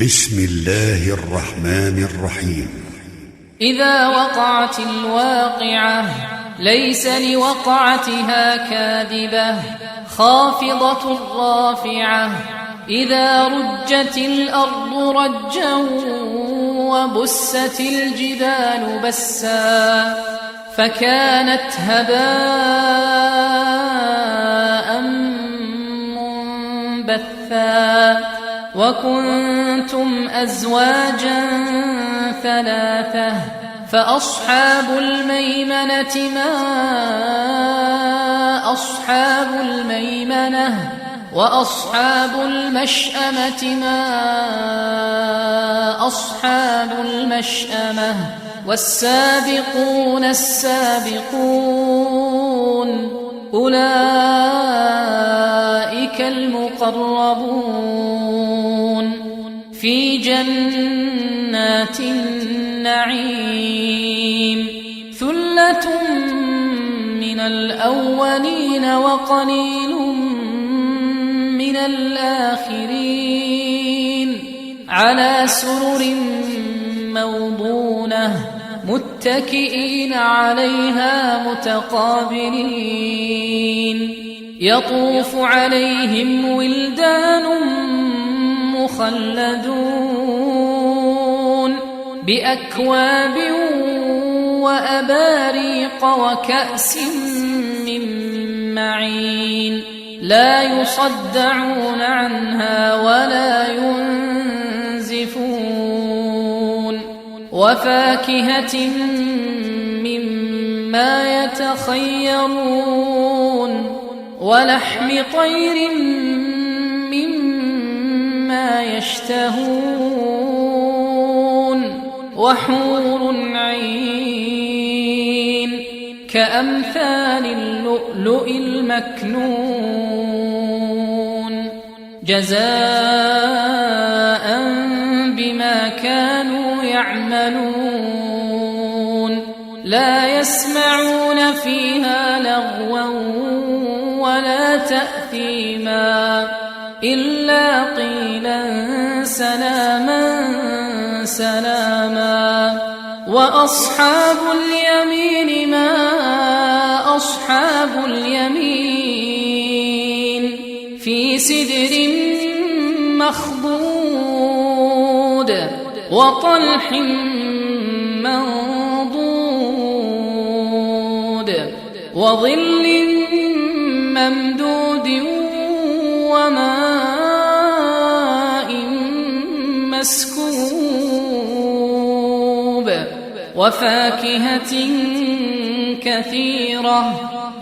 بسم الله الرحمن الرحيم. إذا وقعت الواقعة ليس لوقعتها كاذبة خافضة رافعة. إذا رجت الأرض رجا وبست الجبال بسا فكانت هباء منبثا وكنتم أزواجا ثلاثة فأصحاب الميمنة ما أصحاب الميمنة وأصحاب المشأمة ما أصحاب المشأمة والسابقون السابقون أولئك المقربون في جنات النعيم. ثلة من الأولين وقليل من الآخرين على سرر موضونة متكئين عليها متقابلين. يطوف عليهم ولدان مخلدون بأكواب وأباريق وكأس من معين لا يصدعون عنها ولا ينزفون. وفاكهة مما يتخيرون ولحم طير مما يشتهون وحور عين كأمثال اللؤلؤ المكنون جزاء بما كانوا يعملون. لا يسمعون فيها لغوا ولا تأثيما إلا قيلا سلاما سلاما. وأصحاب اليمين ما أصحاب اليمين في سدر مخضود وطلح منضود وظل ممدود وماء مسكوب وفاكهة كثيرة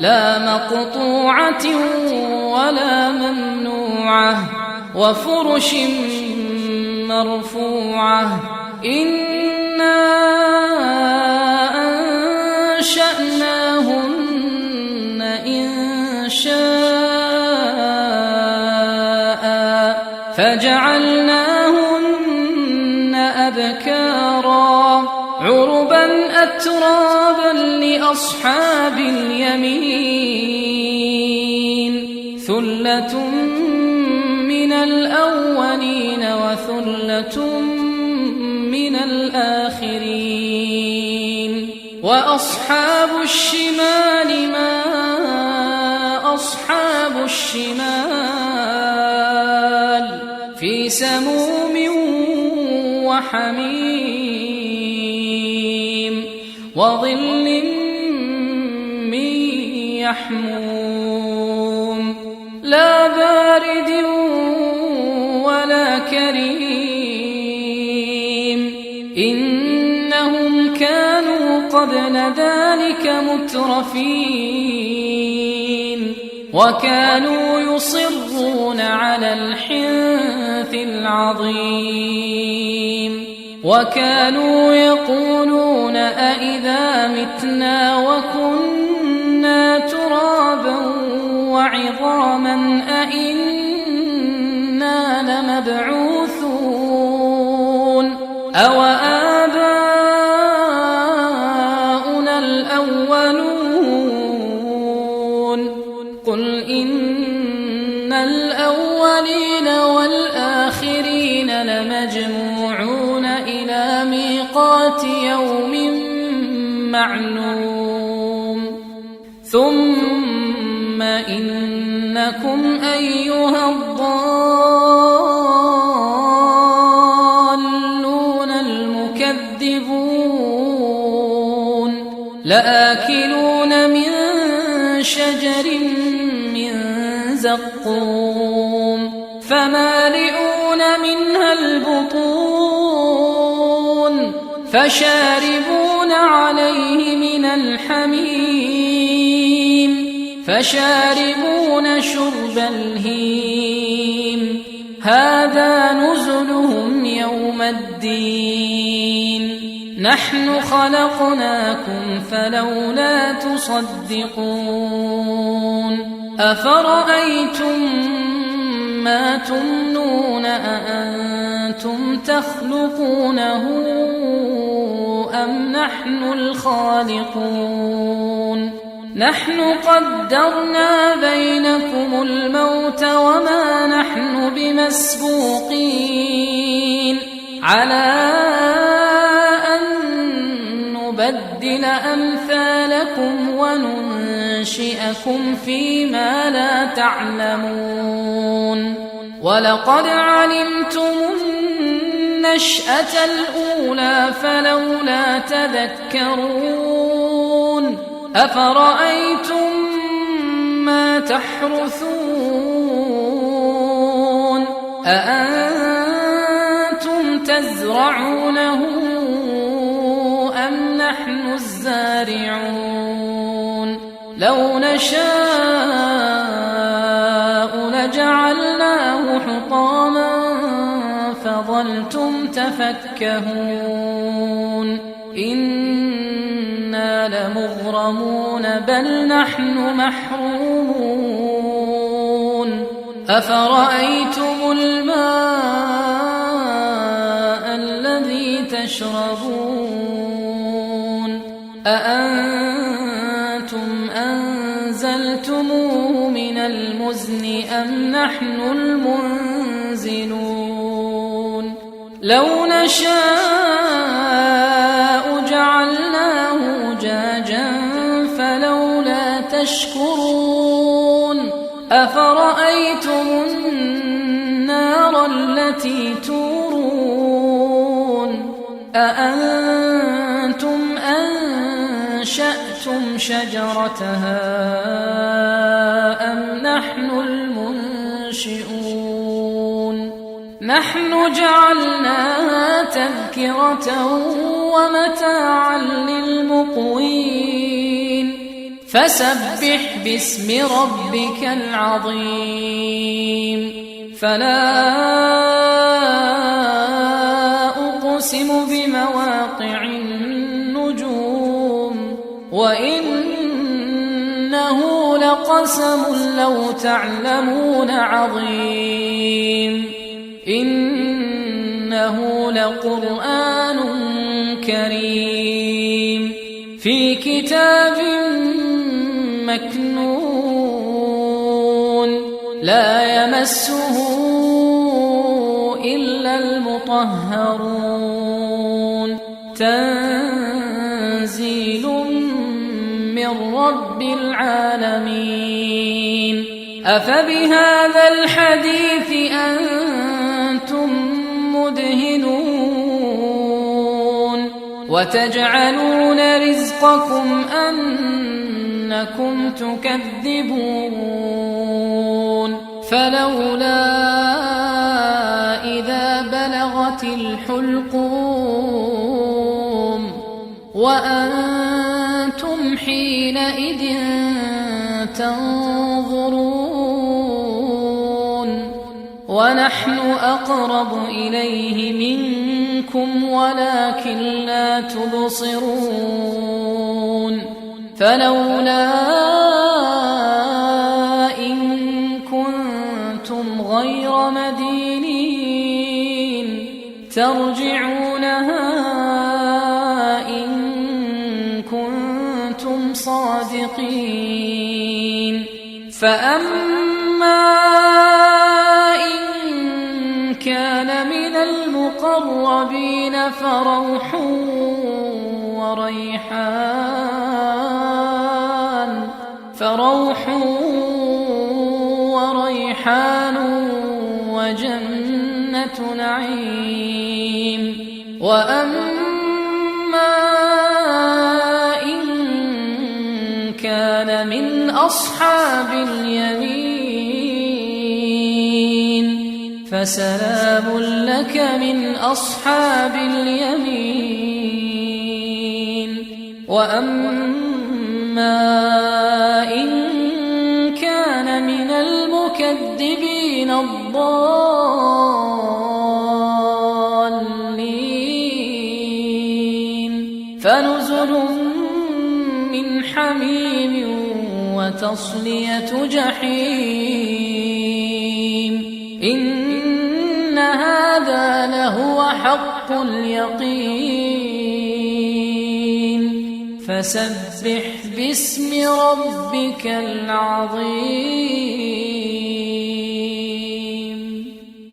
لا مقطوعة ولا ممنوعة وفرش مرفوعة. إنا أنشأناهن إنشاء فجعلناهن أبكارا عربا أترابا لأصحاب اليمين. ثلة من الأولين وثلة من الآخرين. وأصحاب الشمال ما أصحاب الشمال في سموم وحميم وظل من يحموم لا بارد ولا كريم. إنهم كانوا قبل ذلك مترفين وكانوا يصرون على الحنث العظيم وكانوا يقولون أئذا متنا وكنا ترابا وعظاما أئنا لمبعوثون أو آباؤنا الأولون. قل إن الأولين والآخرين لمجموعون إلى ميقات يوم معلوم ثم إنكم أيها الضالون المكذبون لآكلون من شجر من زقوم فمالئون منها البطون فشاربون عليه من الحميم فشاربون شرب الهيم هذا نزلهم يوم الدين نحن خلقناكم فلولا تصدقون أفرأيتم ما تمنون أأنتم تخلقونه أم نحن الخالقون نحن قدرنا بينكم الموت وما نحن بمسبوقين على أن نبدل أمثالكم وننشئكم فيما لا تعلمون ولقد علمتم النشأة الأولى فلولا تذكرون أفرأيتم ما تحرثون أأنتم تزرعونه أم نحن الزارعون لو نشاء لجعلناه حطاما فظلتم تفكهون إنا لمغرمون بل نحن محرومون أفرأيتم الماء الذي تشربون أأنتم أنزلتموه من المزن أم نحن المنزلون لو نشاء جعلناه أجاجا فلولا تشكرون أفرأيتم النار التي تورون أأنتم أنشأتم شجرتها أم نحن المنشئون نحن جعلناها تذكرة ومتاعا للمقوين فسبح باسم ربك العظيم فلا أقسم بمواقع النجوم وإنه لقسم لو تعلمون عظيم إنه لقرآن كريم في كتاب مكنون لا يمسه إلا المطهرون تنزيل من رب العالمين أفبهذا الحديث أنتم مدهنون وتجعلون رزقكم أنكم تكذبون فلولا إذا بلغت الحلقوم وأنتم حينئذ تنظرون ونحن أقرب إليه منكم ولكن لا تبصرون فلولا إن كنتم غير مدينين ترجعونها إن كنتم صادقين فأما إن كان من المقربين فروح وريحان وجنة نعيم. وأما إن كان من أصحاب اليمين فسلام لك من أصحاب اليمين. وأما إن كان من المكذبين الضالين فنزل من حميم وتصلية جحيم. إن هذا لهو حق اليقين. فسبح باسم ربك العظيم.